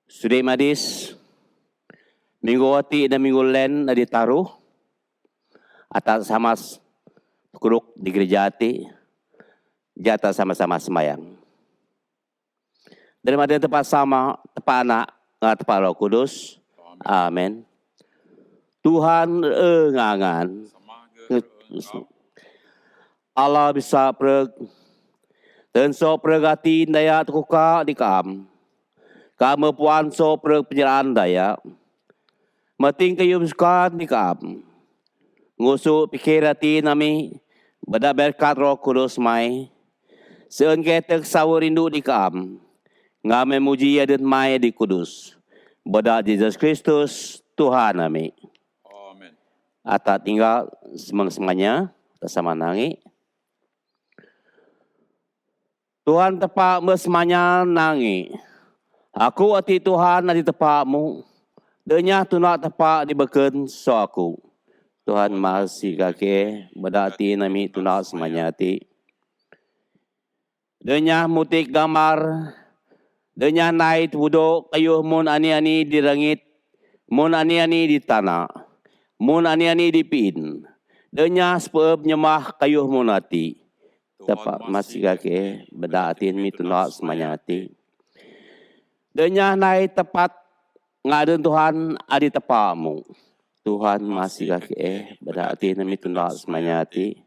Sudik madis, minggu wati dan minggu len na ditaruh atas sama kuruk di gereja hati, jatah sama-sama semayang. Daripada tempat sama, tempat anak, tempat Roh Kudus. Amin. Tuhan ngangan. Allah bisa perg dan so pergati daya tuka di kam. Kamu puan so perg penyerahan daya. Mating kayu suka di kam. Ngusu pikir hati nami beda berkat Roh Kudus mai. Seun ketek sawur rindu di kam. Ngame muji adat mai di kudus. Beda Yesus Kristus Tuhan nami. Amin. Ata tinggal semuanya bersama nangi. Tuhan tepak mesmanya nangi. Aku ati Tuhan adi tepakmu. Denya tunak tepak dibeken so aku. Tuhan masih kake bedati nami tunak semuanya ati. Denya mutik gambar. Denya naik wuduk kayuh mun ani-ani di langit. Mun ani-ani di tanah. Mun ani-ani di pin. Denya sepeb nyemah kayuh mun ati. Tepat masih kake bedatin mi tunak semuanya hati. Denya naik tepat ngaden Tuhan adi tepakmu. Tuhan masih kake bedatin mi tunak semuanya hati.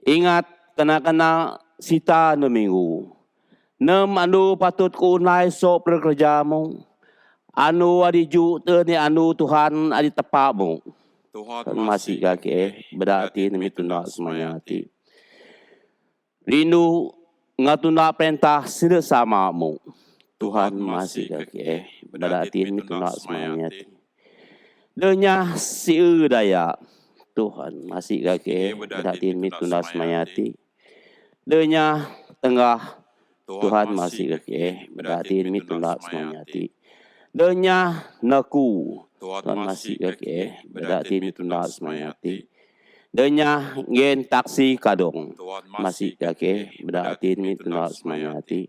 Ingat kena-kena sita no minggu. Nem anu patut ku unai sok pekerjamu. Anu adi ju ni anu Tuhan adi tepakmu. Tuhan masih kake bedatin mi tunak semuanya hati. Rindu ngatuna perintah sila samamu. Tuhan masih kake bedatin mi tunak semuanya hati. Denya si daya. Tuhan masih kake bedatin mi tunak semuanya hati. Denya tengah. Tuhan masih kake bedatin mi tunak semuanya hati. Denya naku. Tuhan masih kake bedatin mi tunak semuanya hati. Denya ngen taksi kadong. Masih kake bedatin mi tunak semuanya hati.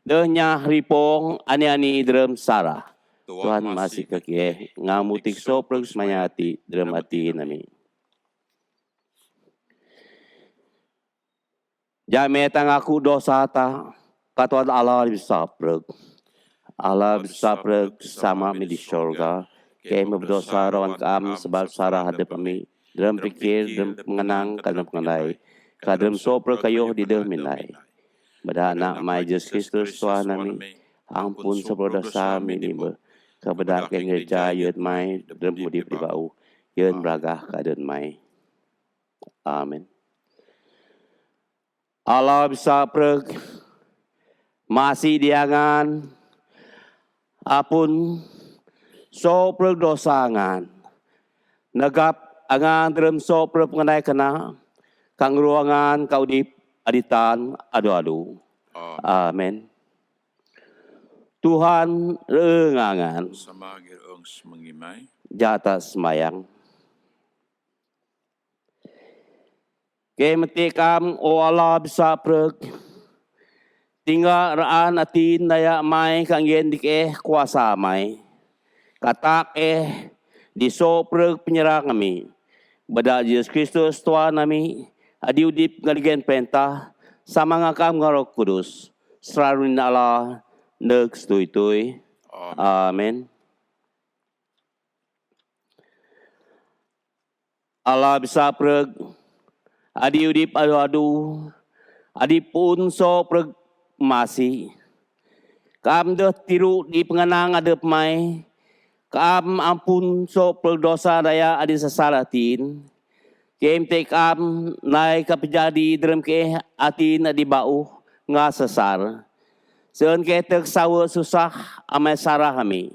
Denya ripong ani-ani drem sarah. Tuhan masih kake ngamutik sopreng semuanya hati. Drem hati nami. Jame tangaku dosa ta. Katuan Allah bisa preg. Allah bisa preg sama mi di syurga. Kami berdosa rawan kam sebab sarah hadap kami. Dalam pikir, dalam mengenang, dalam pengendai. Kadam sopra kayo di dalam minai. Bada anak mai Yesus Kristus Tuhan nami. Ampun sepuluh dosa minima. Kebedak yang gereja yun mai. Dalam mudi pribau. Yun beragah kadun mai. Amin. Allah bisa preg. Masih diangan. Apun sopra dosangan. Negap angan dalam sopra pengendai kena. Kang ruangan kau di aditan adu-adu. Amin. Tuhan rengangan. Sama gerungs mengimai. Jatah semayang. Kemetikam o Allah bisa preg. Tinggal raan atin daya mai kanggen dik kuasa mai. Katak di sopra penyerah kami. Bada Yesus Kristus Tuhan kami. Adi udip ngaligen pentah. Sama ngakam Roh Kudus. Selalu Allah. Nek setui-tui. Amin. Allah bisa preg. Adi udip adu-adu. Adi pun so preg masih. Kam dah tiru di pengenang adep mai. Kam ampun so preg dosa daya adi sesalatin. Kem tekam naik kapejadi dalam ke hati na di bau nga sesar. Seun ketek sawa susah amai sarah kami.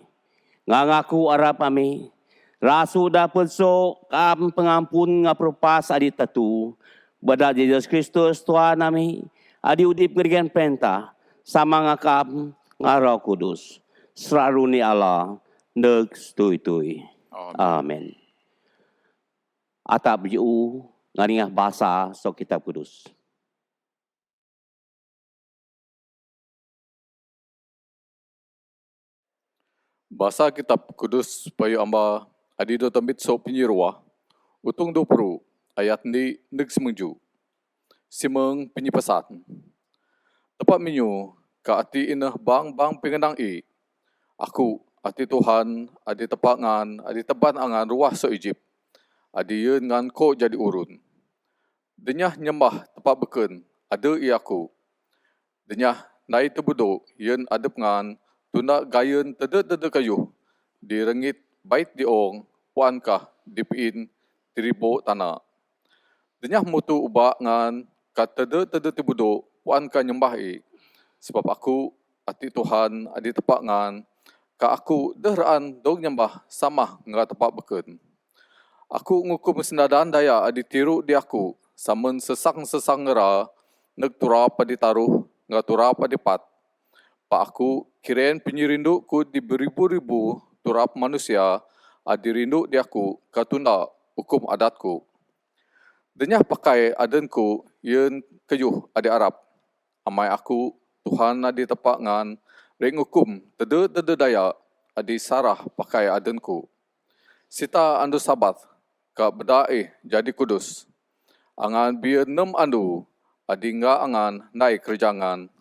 Nga ngaku arap kami. Rasu dapat so kam pengampun nga propas adi tatu. Bada Yesus Kristus Tuhan kami. Adi udip ngerikan pentah. Sama ngakam nga Roh Kudus. Selalu ni Allah. Nek setui-tui. Amin. Atap biu ngaringah bahasa so kitab kudus. Bahasa kitab kudus payu amba adido tambit so penyirwa utung 20 ayat ni neg semenju. Simeng penyipasat. Tepat minyu ka ati inah bang pengenang Aku ati Tuhan adi tepat ngan adi teban angan ruah so Egypt. Adi yeun ngan ko jadi urun. Denyah nyembah tepat beken ada aku. Denyah nai tebudo yeun adep ngan tuna gayeun tede kayuh di rengit bait di ong puankah di piin tiribo tanah. Denyah mutu ubak ngan ka tede tebudo puankah nyembah sebab aku ati Tuhan adi tepak ngan ka aku deraan dog nyembah samah nga tepak beken. Aku ngukum senadaan daya adi tiru di aku samen sesang ngera neg tura padi taruh nga tura padi pat. Pa aku kirain penyirindu ku di beribu-ribu turap manusia adi rindu di aku katunda hukum adatku. Denyah pakai adenku yeun kayuh adi Arab. Amai aku Tuhan adi tepak ngan ring hukum tede daya adi sarah pakai adenku. Sita andu sabat ka bedae jadi kudus. Angan biar 6 andu adi nga angan nai kerjangan.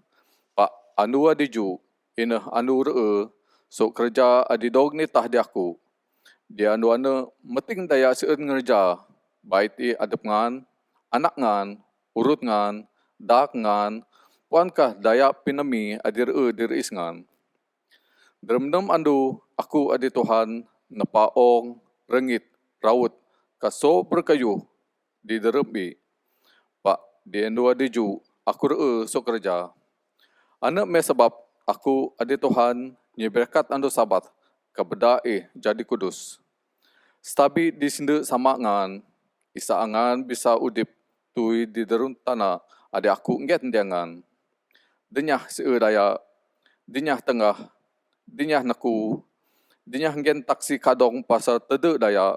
Pak anu adi ju inah anu ree so kerja adi dog ni tah di aku. Dia anu meting daya seun ngerja bait adep ngan, anak ngan, urut ngan, dak ngan, puankah daya pinemi adi ree diris ngan. Derem andu aku adi Tuhan nepaong rengit raut kaso berkayuh di derembi. Pak di andu adi ju aku ree so kerja. Anak me sebab aku adi Tuhan nyeberkat andu sabat kabeda jadi kudus. Stabi di sinde sama ngan, isa angan bisa udip tui di derun tanah adi aku nget ndiangan. Denyah seudaya, denyah tengah, denyah neku, denyah ngen taksi kadong pasal tede daya,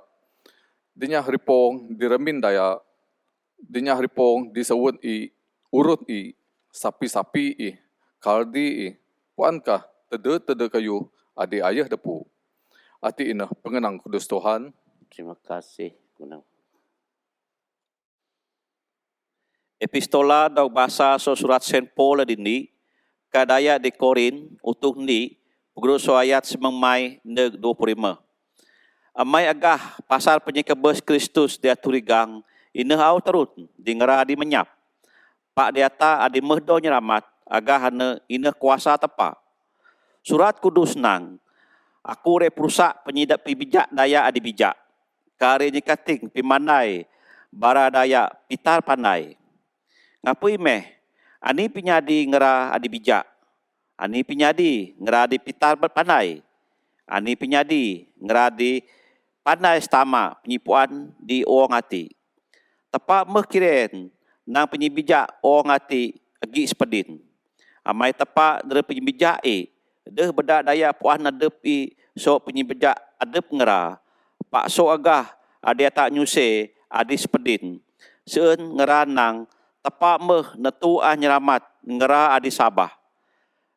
denyah ripong diremin daya, denyah ripong disewut urut sapi kaldi puankah tede kayu adi ayah depu. Ati inah pengenang kudus Tuhan. Terima kasih. Kunang. Epistola daw basa so surat Saint Paul adini kadaya di Korin utuh ni pugro so ayat semangmai neg 25. Amai agah pasal penyekebes Kristus dia turigang inah au terut di ngera di menyap. Pak diata adi mehdo nyeramat agah hana inah kuasa tepa. Surat kudus nang aku reprusak penyidak pibijak daya adi bijak. Kare nyekating pimandai bara daya pitar pandai. Ngapui meh, ani pinyadi ngera adi bijak. Ani pinyadi ngera adi pitar pandai. Ani pinyadi ngera adi pandai stama penyipuan di orang hati. Tepat meh kiren nang penyibijak orang hati agi sepedin. Amai tepat dari penyibijak deh bedak daya puan adep so penyibijak adep ngera. Pak so agah ada tak nyuse adi sepedin. Seun ngera nang tepat meh netu nyeramat ngera adi sabah.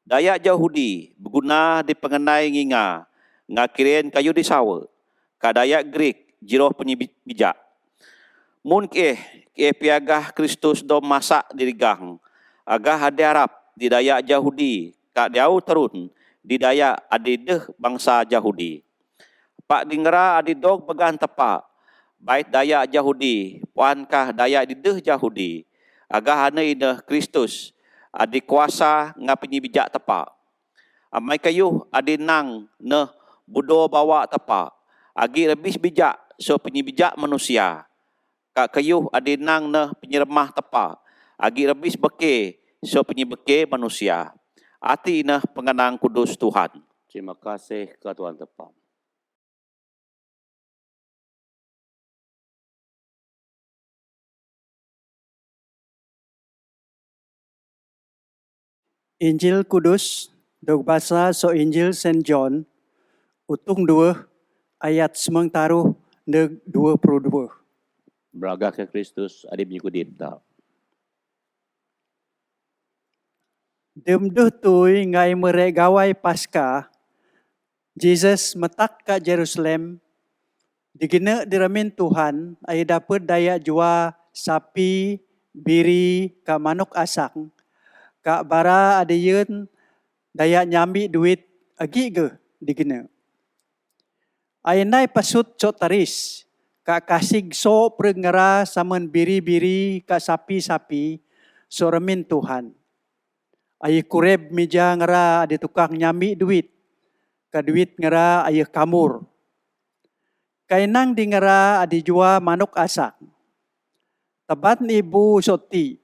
Daya Yahudi berguna di pengenai nginga ngakirin kayu di sawa. Kadaya Greek jiroh penyibijak. Mun ke piagah Kristus do masak dirigang. Agah adi Arab di daya Yahudi kak diau terun di daya adi deh bangsa Yahudi. Pak dingera adi dog began tepak. Bait daya Yahudi puankah daya di deh Yahudi. Agah hana inah Kristus adi kuasa ngapinyi bijak tepak. Amai kayuh adi nang ne budo bawa tepak. Agi lebih bijak so penyibijak manusia. Kak kayuh adi nang ne penyeremah tepak. Agi lebih beke so penyibeke manusia. Ati inah pengenang kudus Tuhan. Terima kasih ke Tuhan tepat. Injil Kudus, dog basa so Injil Saint John, utung 2 ayat semang taruh neg 22. Beragah ke Kristus adi menyukudipta. Demdeh tui ngai mere gawai Paskah, Jesus metak ke Jerusalem, digena diramin Tuhan, ay dapat daya jua sapi, biri, ka manuk asang, ka bara ada yeun daya nyambi duit agi ge digena. Ay nai pasut so taris, ka kasig so prengara saman biri-biri ka sapi-sapi, so ramin Tuhan. Ay kureb meja ngara ada tukang nyambi duit, ka duit ngara ayah kamur. Kainang di ngara adi jua manuk asak. Tabat ni ibu soti,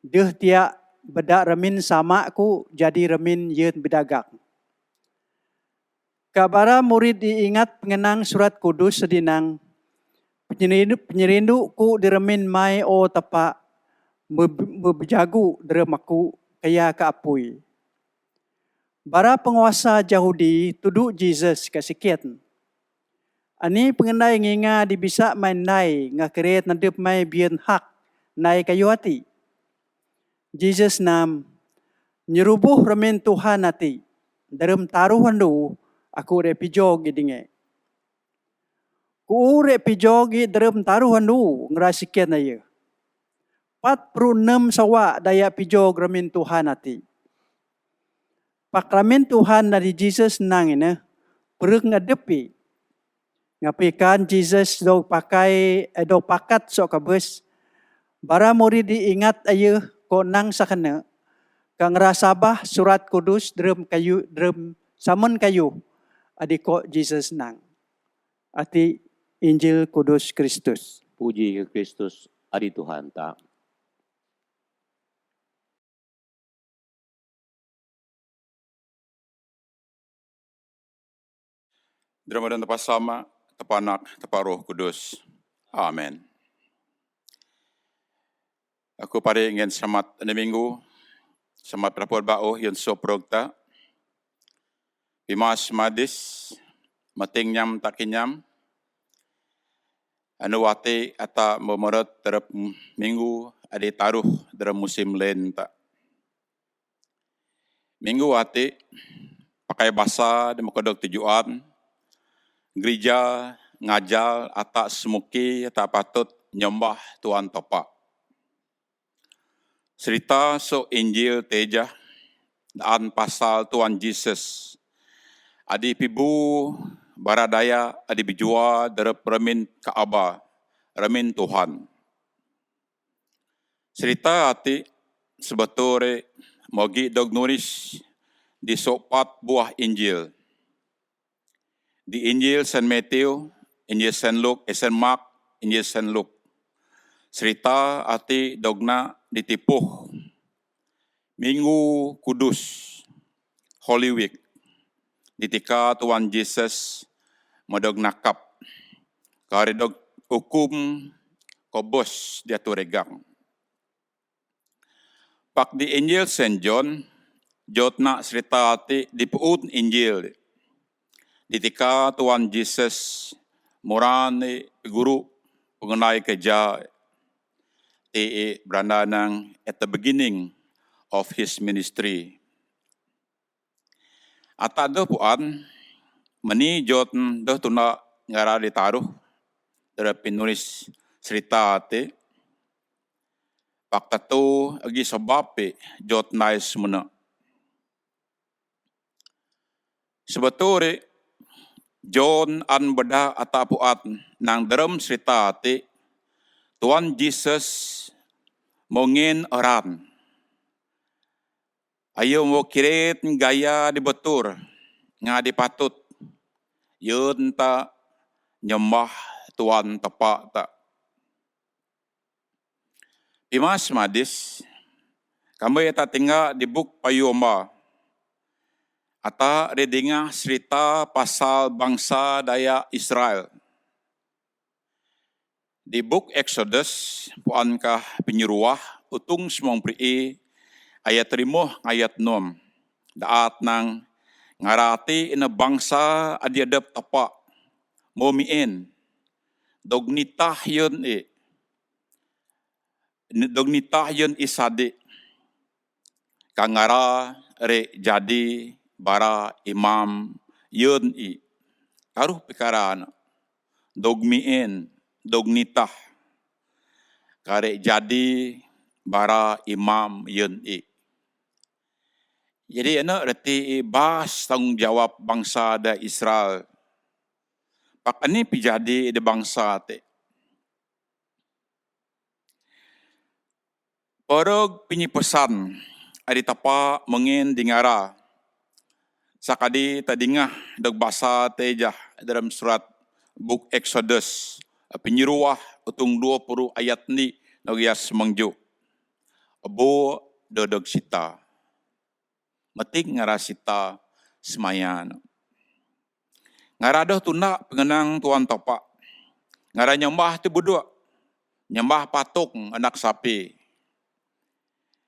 deh tiak bedak remin sama ku jadi remin yeun bedagak. Kabara murid diingat pengenang surat kudus sedinang, penyerindu ku diremin mai o tepak, bejagu deremaku kaya keapui. Bara penguasa Yahudi tuduh Jesus kasikit. Ani pengendai nginga dibisa main nai ngakeret nadep mai bian hak nai kayu hati. Jesus nam nyerubuh remen Tuhan hati. Dalam taruh handu aku repijog gidinge. Ku repijog dalam taruh handu ngerasikian aja. 46 sawa daya pijog remen Tuhan hati. Pakramen Tuhan dari Jesus nang ina peruk ngadepi. Ngapikan Jesus do pakai do pakat so kabus. Bara murid diingat ayo ko nang sakana. Kang rasabah surat kudus drum samun kayu adik ko Jesus nang. Ati Injil Kudus Kristus. Puji ke Kristus, adi Tuhan ta. Drama dan tepat sama, tepat anak, tepat roh kudus. Amin. Aku pada ingin selamat ini minggu, selamat berapur bau yang soprog ta. Bimas madis, mating nyam tak kinyam. Anu wate ata memerut terap minggu adi taruh dalam musim lain tak. Minggu wate pakai bahasa di makodok tujuan. Gereja ngajar atak semuki tak patut nyembah Tuhan topak. Cerita so Injil teja dan pasal Tuhan Yesus. Adi pibu baradaya adi bijua derep remin Kaaba, remin Tuhan. Cerita ati sebetulnya mogi dog nulis di sopat buah Injil. Di Injil Saint Matthew, Injil Saint Luke, Saint Mark, Injil Saint Luke. Cerita ati dogna ditipuh. Minggu Kudus, Holy Week. Ditika Tuhan Yesus modog nakap. Kari dog hukum kobos dia tu regang. Pak di Injil Saint John, jotna cerita ati dipuut Injil. Ditika Tuhan Yesus murani guru pengenai kerja beranda nang at the beginning of his ministry. Ata do puan meni jot do tuna ngara ditaruh dari penulis cerita ate pakatu agi sebab jot nais mena. Sebetulnya John an beda atapuat nang dalam cerita ati Tuhan Yesus mongin orang. Ayo mo kiret gaya di betur nga di patut. Yun ta nyembah Tuhan tepak tak. Imas madis kami ta tinggal di buk payoma. Ata redinga cerita pasal bangsa daya Israel. Di buk Exodus, puankah penyuruah, utung semong prii, ayat 3, ayat 6. Daat nang ngarati ina bangsa adiadap tapak, momiin, dognitah yun dognitah yun isadi, kangara re jadi bara imam yun i. Karuh perkara na. Dogmien, dognitah. Kare jadi bara imam yun i. Jadi reti bas tanggungjawab bangsa da Israel. Pak ani pijadi de bangsa te. Porog pinyipesan adi tapa mengin dingara. Sakadi tadingah dag basa tejah dalam surat Book Exodus. Penyeruah utung 20 ayat ni nagyas mangju. Abo dodog sita. Meting ngara sita semayan. Ngaradoh tuna pengenang tuan tapa. Ngara nyembah tu berdua. Nyembah patung anak sapi.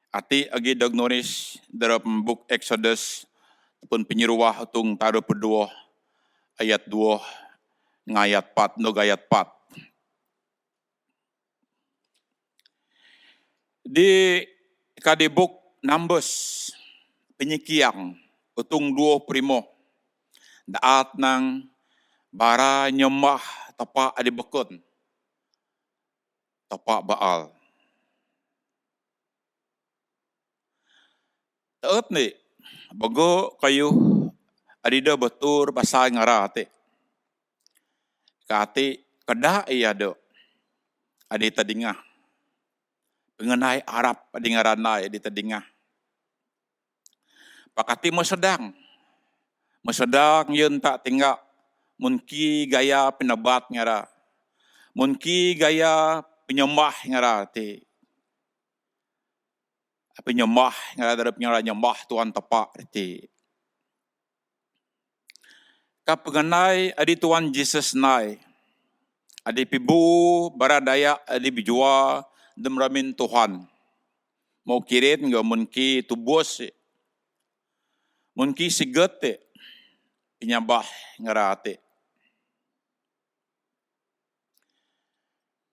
Ati agi dag nulis dalam Book Exodus pun penyeruah utung taruh berdua ayat 2 ngayat 4 nog ayat 4. Di kadi Book Numbers penyikiang utung 2 primo daat nang bara nyembah tapa adi bekun tapa Baal. Taat ni bago kayo adida betur pasal ngarate. Kati kada iya do. Adi tadingah. Pengenai Arab adi ngaranai adi tadingah. Pakati masedang. Masedang yun tak tinggal. Munki gaya penabat ngara. Munki gaya penyembah ngara ti. Penyembah ngara darab ngara nyembah Tuhan tepak ti. Kapengenai adi Tuhan Yesus nai. Adi pibu baradaya adi bijua demramin Tuhan. Mau kirit nga munki tubos. Munki siget penyembah ngara ti.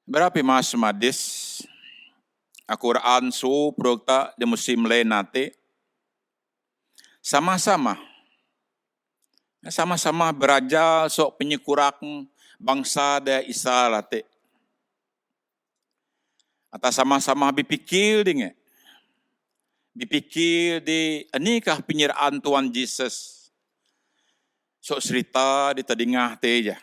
Berapa mas madis Al-Quran su prokta di musim lain nate sama-sama beraja sok penyekurak bangsa da Israel nate. Atau sama-sama bipikir dinge. Bipikir di anikah penyeraan Tuhan Yesus. Sok cerita di tadingah teja.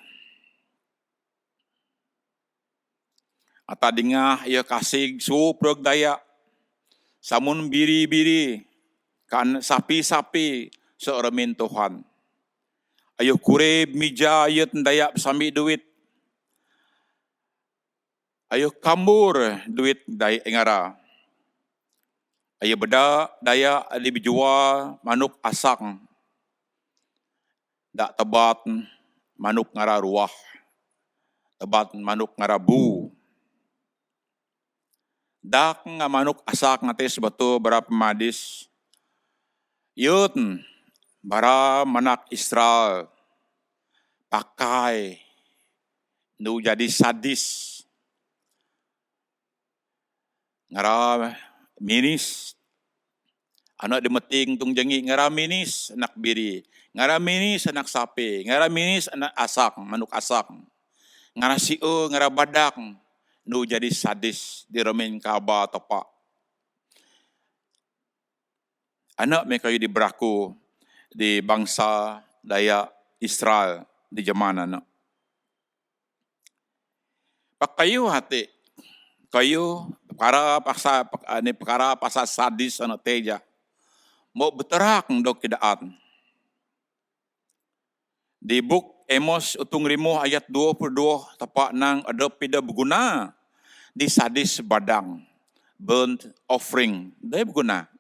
Atau dingah ia kasih suprog daya. Samun biri-biri. Kan sapi-sapi seoramin Tuhan. Ayo kureb mija ayat daya sambil duit. Ayo kambur duit daya engara. Ayo beda daya ali bijua manuk asang. Dak tebat manuk ngara ruah. Tebat manuk ngara bu. Dak nga manuk asak ngates betul berapa madis. Yut bara manak Israel pakai nu jadi sadis. Ngara minis. Anak dimeting tung jengi ngara minis anak biri. Ngara minis anak sapi. Ngara minis anak asak, manuk asak. Ngara siu, ngara badak. Nu jadi sadis di remin kaba tepak. Anak mereka di beraku di bangsa daya Israel di zaman anak. Pak kayu hati, kayu perkara pasal sadis anak teja. Mau beterak dok kidaan. Di Book Amos utung rimuh ayat 22 tapak nang ada pida berguna di sadis badang burnt offering dia berguna.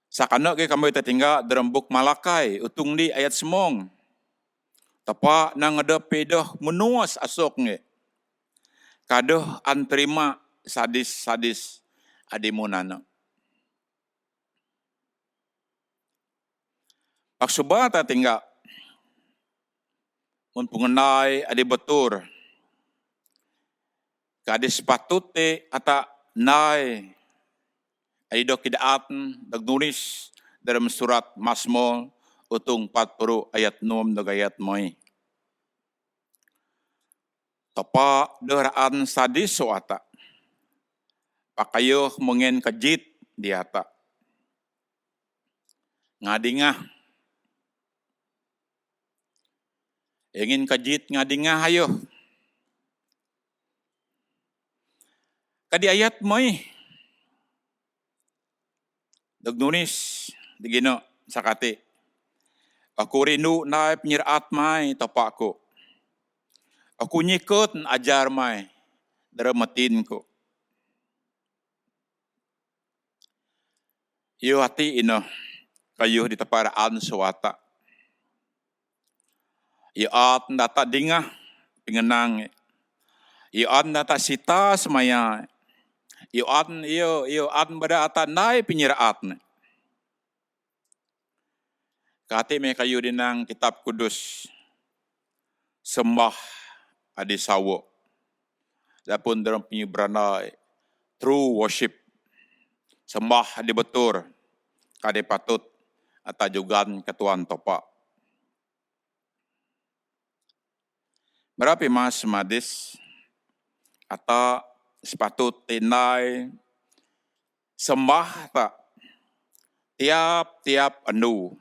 Sakana ke kami tertinggal dalam Book Malakai utung di ayat semong tapak nang ada pida menuas asoknya kadoh anterima sadis adimunana. Pak subata tinggal mengenai adi betur. Kadis patute ata nai. Adi dok kidaat dag nulis dalam surat Mazmur utung 40 ayat 6 dan ayat mai. Tapa deraan sadis soata. Pakayuh mengen kejit di ata. Ngadingah. Ingin kejit ngadingah ayuh. Kadi ayat mai. Dagnunis digino sakati. Aku rindu na penyiraat mai tapak ko. Aku nyikut ajar mai deramatin ko. Iyo hati ino kayu di teparaan suata. Iyo at data dingah pengenang. Iyo at data sita semaya. Iyo at pada ata nai penyiraat. Kati me kayu dinang kitab kudus. Sembah adi sawo. Dapun dalam penyeberanai. True worship. Sembah adi betul. Kade patut. Ata jugan ketuan topak. Berapa mas madis. Ata sepatut tinai. Sembah tak. Tiap-tiap anu.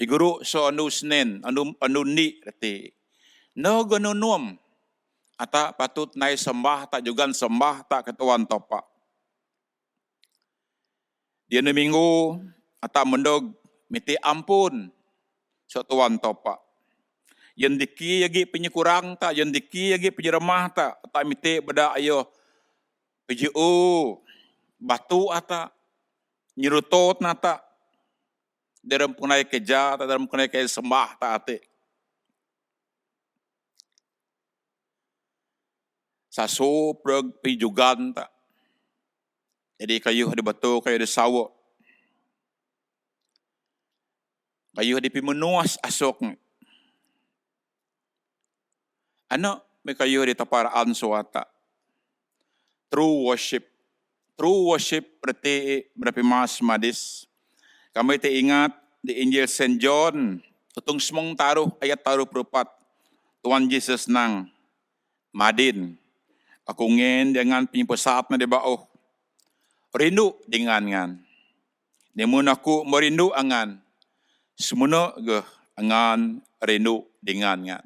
Iguru so anu senen. Anu ni reti. No ganunuam. Ata patut nai sembah tak jugan sembah tak ketuan topak. Dia na minggu ata mendog miti ampun so tuan topak. Yang diki lagi penyekurang tak, yang diki lagi penyeremah tak, tak miti beda ayo PJO batu ata nyerutot nata dalam punai keja tak dalam punai ke sembah tak ate. Saso preg pijugan tak. Jadi kayu ada batu, kayu ada sawo. Kayu ada pimenuas asok. Ano may kayu ada taparaan suata. True worship. True worship berarti berapa mas madis. Kami ingat di Injil Saint John. Tutung semong taruh ayat taruh perupat. Tuhan Yesus nang madin. Aku ngin dengan penyepesat na di bawah. Rindu dengan ngan. Namun aku merindu angan. Semua ke angan rindu dengan ngan.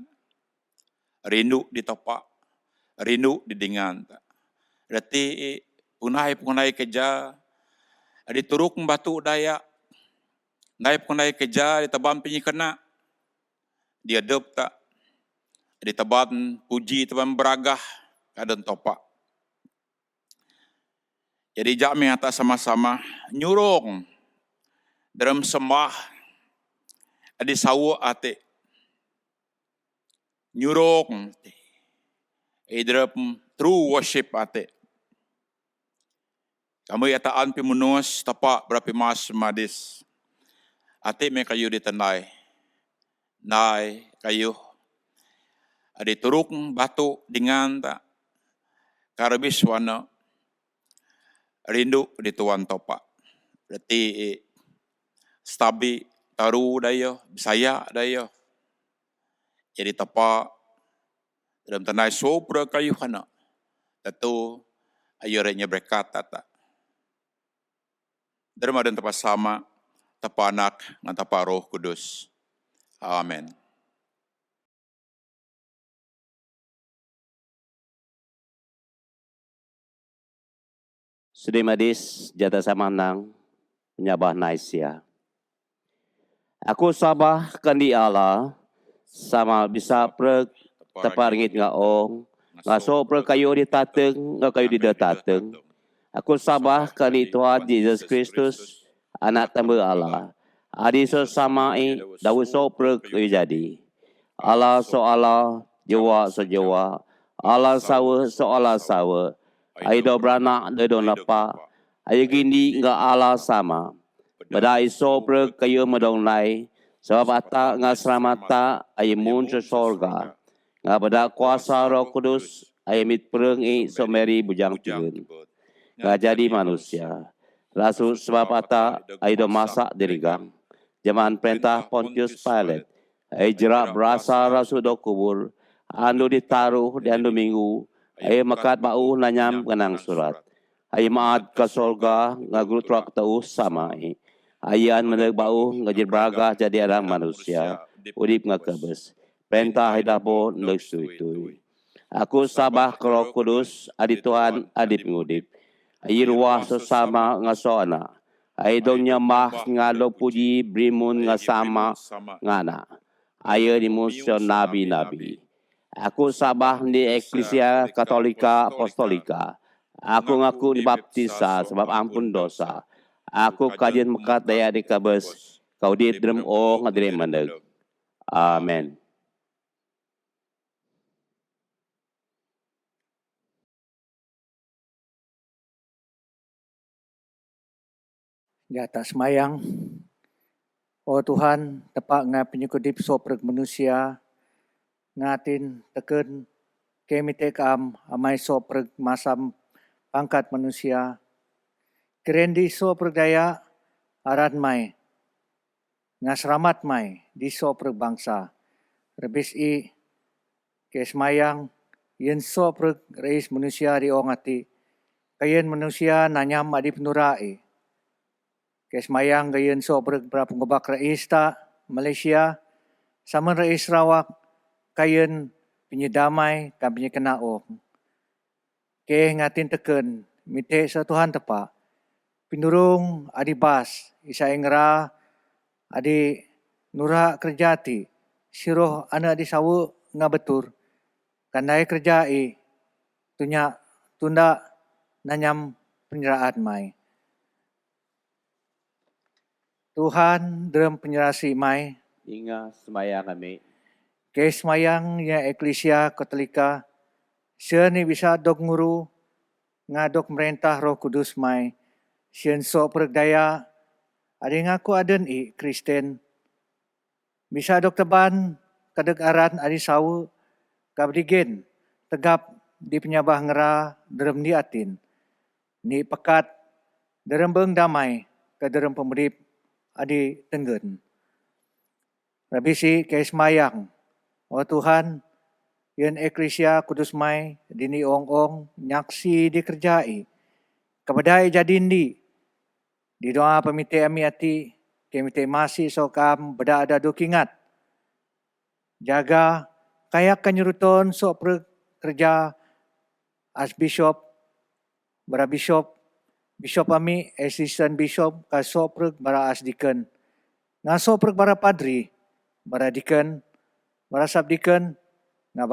Rindu di topak. Rindu di dengan. Berarti punai keja. Di turuk batu daya. Naik punai keja di taban pinyi kena. Dia dep tak. Di taban puji taban beragah. Kadang topak. Jadi jami atas sama-sama nyurung dalam sembah adi sawo ate nyurung dalam true worship ate. Kamu yataan pimunus tapak berapa mas madis ate me kayu ditandai nai kayu adi turuk batu dengan tak karabis wana rindu di tuan topak. Berarti stabi taru dayo, saya dayo. Jadi tapak dalam tanai sopra kayu kana. Tentu ayurnya berkat tata. Derma dan tapak sama, tapak anak, dan tapak roh kudus. Amin. Sedih madis jata sama nang menyabah naisya. Aku sabah kandi Allah sama bisa prek taparingit nga ong ngaso prek kayu di tateng nga kayu di datateng. Aku sabah kandi Tuhan Yesus Kristus anak tamba Allah. Adi so samai dawu so prek jadi. Allah so Allah, Jawa so Jawa. Allah sawa so Allah sawa. Aido beranak dedo napa. Ayo gini nga Allah sama. Badai sobre kayo madong nai. Sebab ata nga selamata ay muncul sorga. Nga pada kuasa roh kudus ay mit perengi someri bujang tiun. Nga jadi manusia. Rasul sebab ata ay do masak dirigang. Zaman perintah Pontius Pilate, ai jerak berasa rasu do kubur, anu ditaruh di anu minggu, ai makat bau nanyam kenang surat. Ai maat ke sorga ngagutrak tau samai. Ayan meneg bau ngajir braga jadi orang manusia, udip ngakebes. Perintah hidapo ndeg suitui. Aku sabah ke Roh Kudus, adi Tuhan, adi pengudip. Ai ruah sesama ngasoana. Ai dong nyembah ngalo puji brimun ngasama ngana. Ayo dimusion nabi-nabi. Aku sabah di Eklesia Katolika Apostolika. Aku ngaku dibaptisa sebab ampun dosa. Aku kajian mekat daya dikabes. Kau di drem o ngadire mandeg. Amen. Di atas semayang, oh Tuhan, tepak nga penyukudip soprek manusia, ngatin teken kami tekam amai soprek masam pangkat manusia. Kerendi soprek daya aran mai, ngasramat mai di soprek bangsa. Rebis i ke semayang, yen soprek reis manusia di ongati, kayen manusia nanyam adi penurai. Kesmayang gayon sobrang berapa ngobak rais ta Malaysia sama rais Rawak kayon penyedamai kan penyekenaok. Ke ngatin teken mite sa Tuhan tepa pinurung adi bas isa ingra adi nura kerjati siroh ana adi sawu nga betur kanai kerjai tunya tunda nanyam penyerahan mai. Tuhan dalam penyerasi mai, Inga semaya kami. ke semayang ya Eklesia Katolika, siya ni bisa dok nguru, nga dok merentah Roh Kudus mai, siya so pergdaya, adi ngaku aden i Kristen, bisa dok teban kadeg-aran adi sawu, kabdigen, tegap di penyabah ngera, dalam ni atin, ni pekat, dalam beng damai, ke dalam pemerip, adi tenggen. Rabisi ke semayang. Oh Tuhan, yan Eklesia Kudus mai dini ong-ong nyaksi dikerjai. Kepadai jadindi. Di doa pemite ami ati, kemite masih sokam beda ada dukingat. Jaga kayak kanyuruton sok kerja as bishop, bara bishop ami, assistant bishop, ka soprek bara as deacon. Nga soprek bara padri, bara deacon, bara subdeacon, nga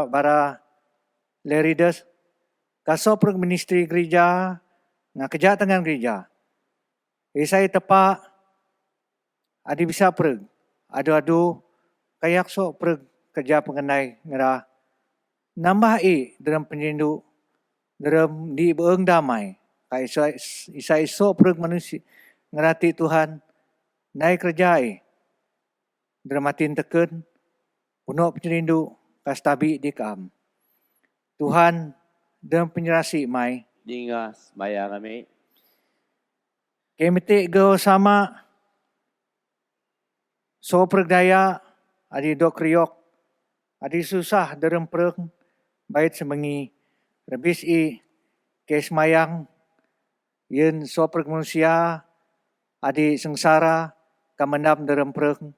bara lerides, ka soprek ministry gereja, nga kerja tangan gereja. Isai tepa, adi bisa preg, adu-adu, kayak soprek kerja pengenai ngera. Nambah i dalam penyindu, dalam di beeng damai. Isa iso perug manusia ngerati Tuhan naik kerjai dramatin teken puno penyerindu kastabi di kam Tuhan dalam penyerasi mai Inga semaya kami. kemite go sama so pergdaya adi dok riok adi susah dalam pereng bait semengi rebis i kesmayang yen soprek manusia adi sengsara kamendam dalam pereng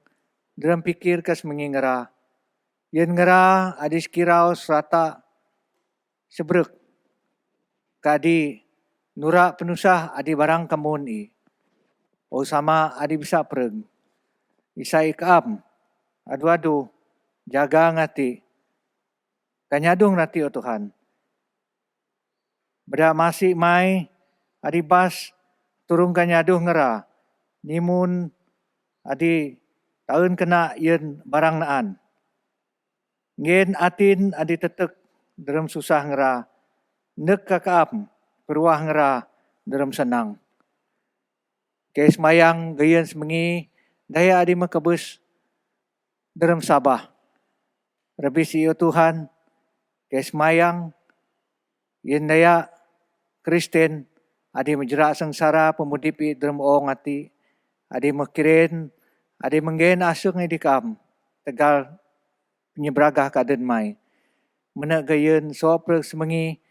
dalam pikir kes mengingera yen ngera adi sekirau serata sebrek kadi nura penusah adi barang kamun i o sama adi bisa pereng isa ikam adu-adu jaga ngati kanyadung nati o Tuhan beda masih mai adi bas turung kanyaduh ngera nimun adi tahun kena yen barang naan ngen atin adi tetek dalam susah ngera nek kakaam peruah ngera dalam senang kes mayang gayen semengi daya adi makabus dalam sabah rebis iyo Tuhan kes mayang yen daya Kristen adi menjerak sengsara pemudipi dalam ong ati adi makirin, adi menggen asuk ngai dikam, tegal penyebragah kaden mai. Menak gayen soprek semengi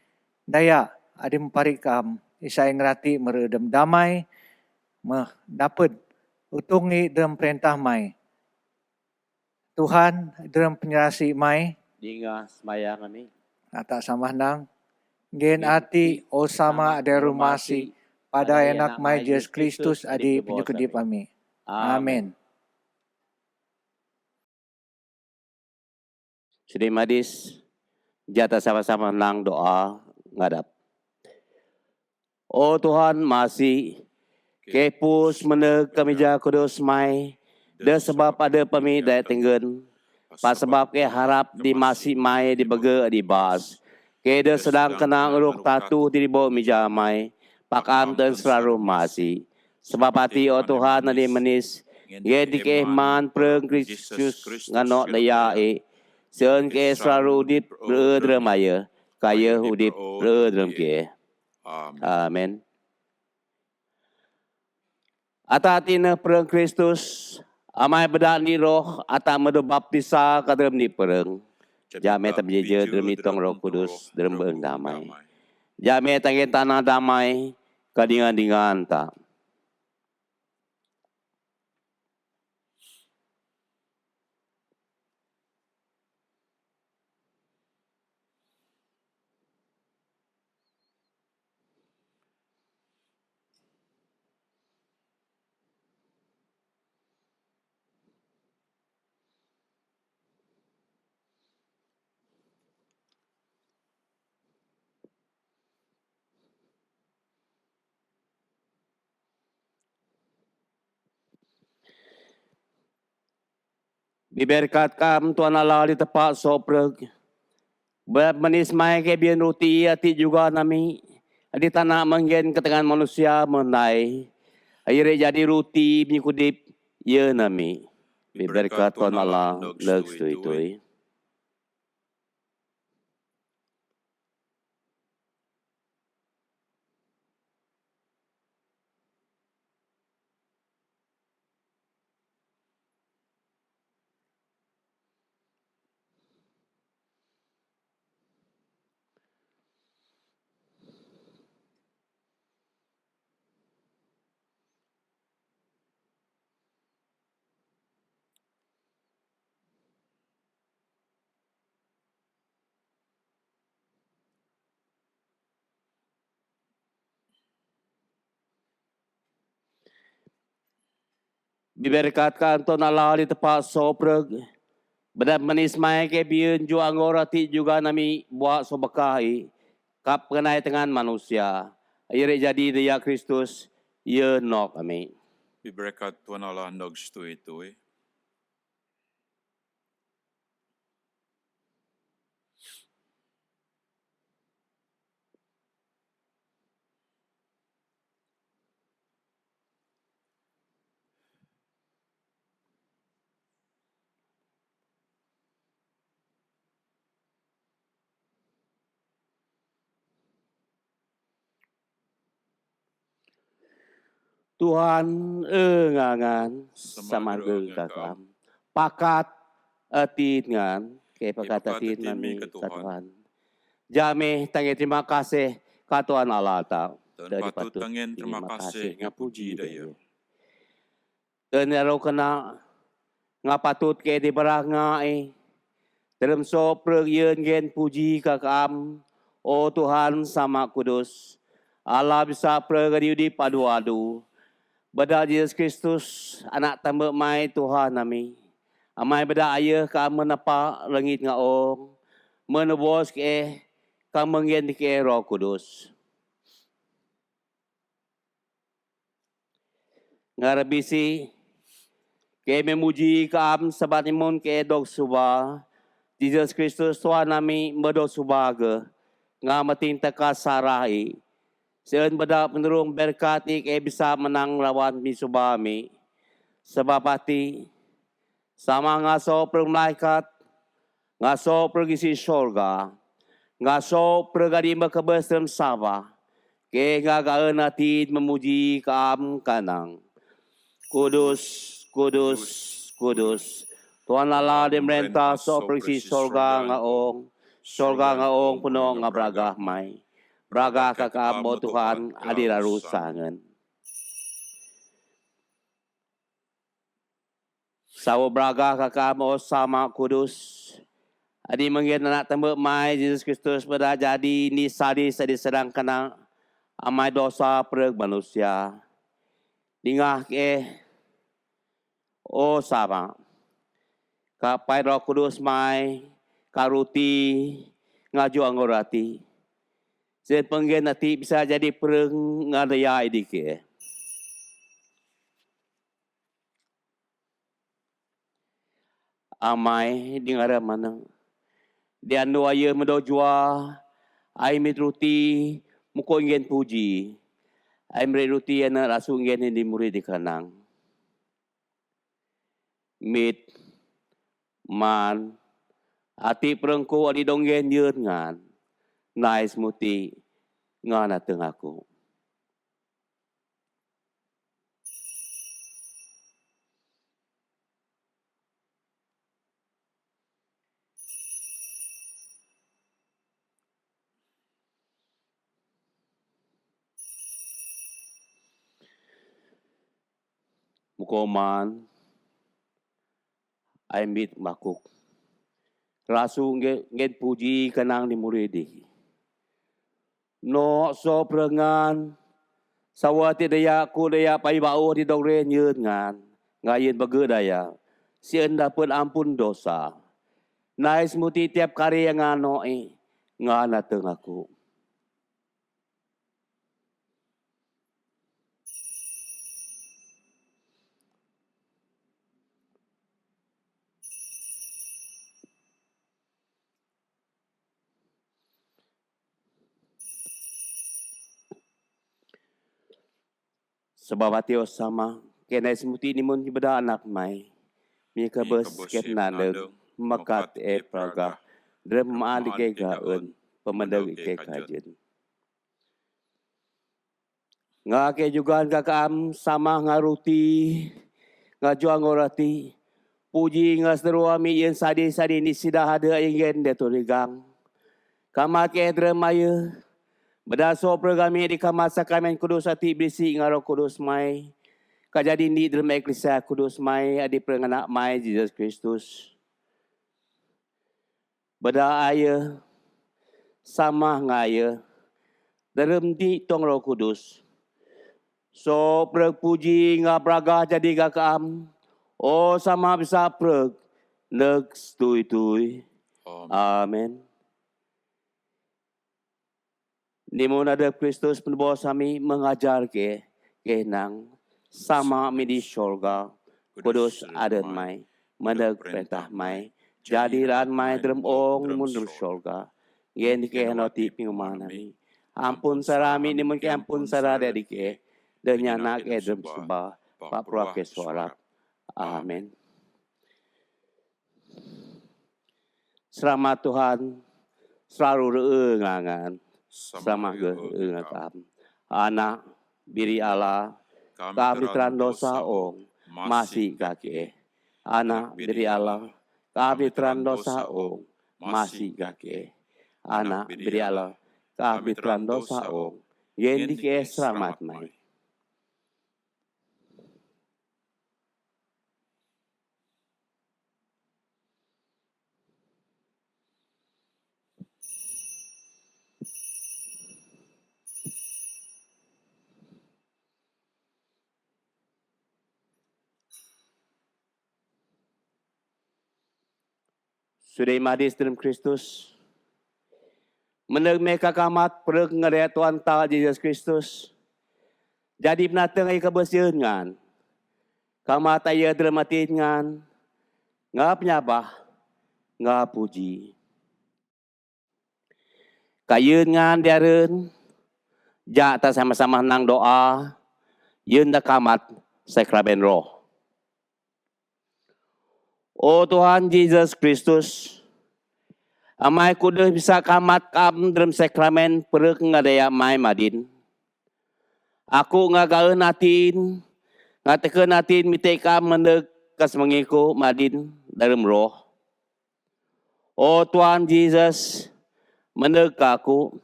daya adi memparik kam, isai ngerati meredem damai, dapat utungi dalam perintah mai. Tuhan dalam penyerasi mai, Dinga semaya kami. tak samah nang, gen ati o sama ada rumasi, pada enak mai Yesus Kristus adi penyukudip kami. Amin. Sedih madis, jata sama-sama nang doa ngadap. Oh Tuhan masih kepus meneg kamija kudus mai, de sebab ada pemi daya tenggen, pas sebab ke harap di masih mai di bege di bas, ke de sedang kenang ruk tatu di bawah mija mai, pakam dan selalu masih, sebab hati oh Tuhan nadi menis, ye di keman preng Kristus nganok daya sen ke selalu udip beredremaya, kaya udip beredrem ke. Amin. Atatina perang Kristus, amai bedak ni roh, ata medo baptisa kadrem ni perang. Jame tabjeje drem itong roh kudus, drem beeng damai. Jame tangen tanah damai, kadingan-dingan tak. Diberkatkan Tuhan Allah di tempat sopreg. Menis mai ke bian roti ati juga nami. Di tanah menggen ketengan manusia menai. Akhirnya jadi roti menyukudip ya nami. Diberkat Tuhan Allah leg stui-tui. Diberkatkan Tuhan Allah di tempat sopreg. Benar menis mai ke bian juang orati juga nami buat sobekai. Kap kenai dengan manusia. Akhirnya jadi dia Kristus. Ya nok kami. Diberkat Tuhan Allah nog stui-tui. Tuhan ngangan sama kakam. Pakat atin ngan. Ke pakat atin nami ke Tuhan. Jame tangi terima kasih ke Tuhan Allah tak. Dan patut tangen terima kasih ngapuji daya. Dan aro kena ngapatut ke di barang ngai. Dalam sopreg yen gen puji kakam. Oh Tuhan sama kudus. Allah bisa pergadi di padu-adu. Bada Yesus Kristus anak tambah mai Tuhan nami. Amai beda ayah ka menapa langit ngaong. Menebos ke ka mengen ke Roh Kudus. Ngarabisi ke memuji kam sabat imun ke dog suba. Yesus Kristus Tuhan nami medok subaga. Ngamatin teka sarai. Seun bedak penerung berkati ke bisa menang lawan misubami. Sebab hati sama ngaso per malaikat, ngaso per gisi sorga, ngaso per gadi makabes dalam sabah. Ke ngagaan hati memuji kaam kanang. Kudus, kudus, kudus. Tuhan Allah di merintah seperti sorga ngaong. Sorga ngaong penuh ngabragah mai. Bragah kakamo Tuhan adirarusangan. Sawo bragah kakamo sama kudus. Adi mengin anak tembak mai Yesus Kristus pada jadi ni sadi sedang kena amai dosa pereg manusia. Dingah ke sama. Kapai Roh Kudus mai karuti ngaju anggorati. Sen penggen nanti bisa jadi pereng ngadaya idike. Amai di ngara mana. Di anu aya mendojua ai mitruti muko ingen puji. Ai mreruti ana rasu ingen di murid di kanang. Mit man ati perengku adi donggen yeun ngan. Nai semuti ngana teng aku. Mukoman ai mit makuk. Rasu ngen puji kanang di muridi. No so perengan sawati daya ku daya pai bau di dongre nyeun ngan ngayen bage daya sieun dapat ampun dosa nai semuti tiap kali yang nganoi ngana teng aku sebab hati sama kena semuti ni mun beda anak mai mi kabes ketna deug makat praga drem adi ke gaeun pemendeg ke kajen ngake juga kakam sama ngaruti ngajuang ngorati puji ngasderua mi yen sadi ni sida hade ingen detorigang kamat ke drem aye Bedaso programi di kamar sakramen kudus hati berisi ngaro kudus mai. Kajadi ni dalam eklesia kudus mai adi perenganak mai Jesus Kristus. Beda aya sama ngaya dalam di tong roh kudus. So perpuji ngabraga jadi gakam. Oh sama bisa preg. Nek stui-tui. Amen. Nimun ada Kristus penbawa kami mengajar ke nang sama mi di syurga kudus adan mai mendag perintah mai jadiran mai dalam mundur syurga yen ke noti pingumana mi ampun sarami nimun ke ampun sarada di ke dan nyanak dalam subah pak ke suara amin. Selamat Tuhan selalu reengangan sama ngakam anak biri Allah kami teran dosa ong masih kake anak biri Allah kami teran dosa ong masih kake anak biri Allah kami teran dosa ong yen dike selamat mai. Sudah madis dalam Kristus. Meneg mereka kamat pereg ngeriat Tuhan ta Jesus Kristus. Jadi penatang ay kabesian ngan. Kamat ay dramatin ngan. Ngap nyabah. Ngap puji. Kayun ngan diaren. Jak ta sama-sama nang doa. Yun da kamat sakramen roh. Oh Tuhan Yesus Kristus, amai kuda bisa kamat kam dalam sakramen perek ngadaya mai madin. Aku ngagaeun atin, Ngatakan natin miteka meneg kas mengiku madin dalam roh. Oh Tuhan Yesus, meneg aku.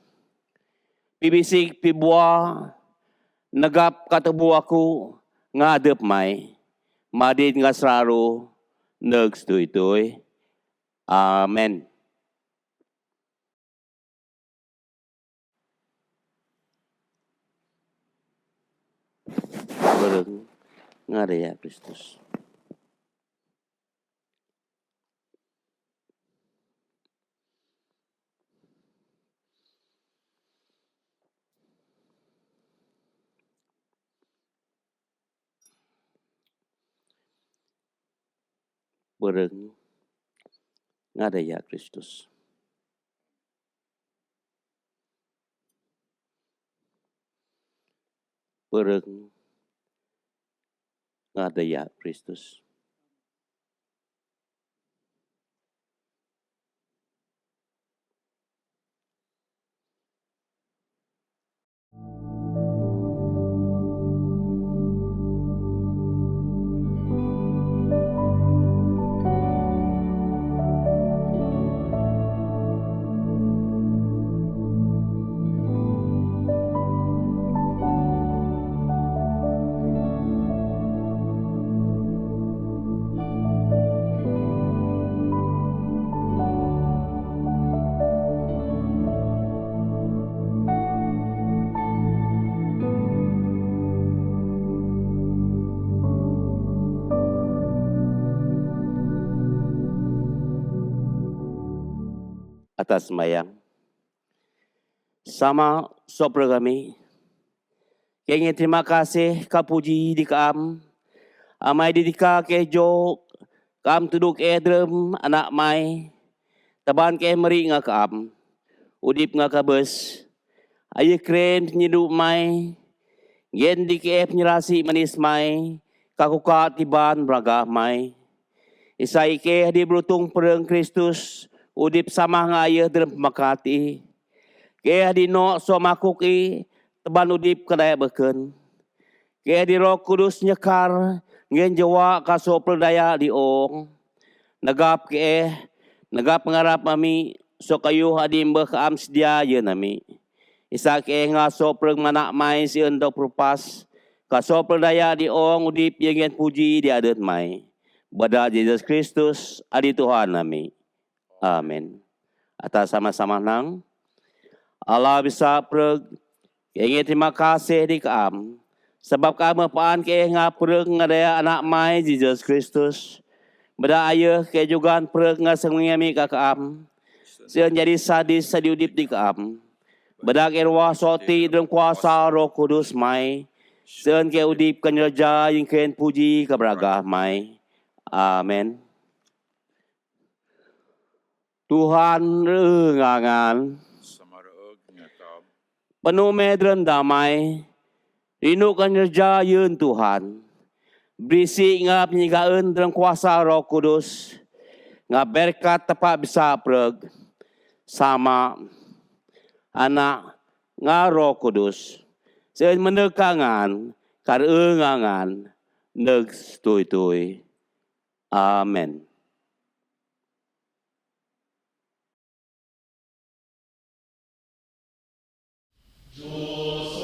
Pibisik pibua negap katabu aku ngadep mai. Madin ngasraru neg stui-tui. Amen. Bereng ngadaya Kristus. Bereng ngadaya Kristus. Bereng ngadaya Kristus. Atas sembahyang. Sama sopra kami. Kaya terima kasih kapuji di kaam. Amai didika ke jok. Kaam tuduk edrem anak mai. Taban ke meri nga kaam. Udip nga kabes. Ayah keren penyedup mai. Gen di ke penyerasi manis mai. Kakuka tiban beragah mai. Isai ke di berutung pereng Kristus. Udip sama nga ayah dalam pemakati. Kaya di no so makuki teban udip kedaya beken. Kaya di Roh Kudus nyekar ngen jawa kaso perdaya di ong. Negap negap ngarap kami so kayu hadim bekaam sedia ye nami. Isa ke ngaso pereng manak mai si endok perupas. Kaso perdaya di ong udip yang ngen puji di adat mai. Bada Yesus Kristus adi Tuhan nami. Amin. Atas sama-sama nang. Allah bisa pereg. Ingin terima kasih di kaam. Sebab kamu paan ke ngapreg ngadaya anak mai Yesus Kristus. Beda ayah ke juga pereg ngasengmi ka kaam. Sian jadi sadis sadiudip di kaam. Beda ke ruah soti dalam kuasa Roh Kudus mai. Sian ke udip kenyerja yang ken puji keberagah mai. Amin. Tuhan rengangan. Penuh medren damai. Rindu kenyerja yun Tuhan. Berisi nga penyigaan dalam kuasa Roh Kudus. Nga berkat tepat bisa preg. Sama anak nga Roh Kudus. Sen menekangan. Karengangan. Neg stui-tui. Amen. Yo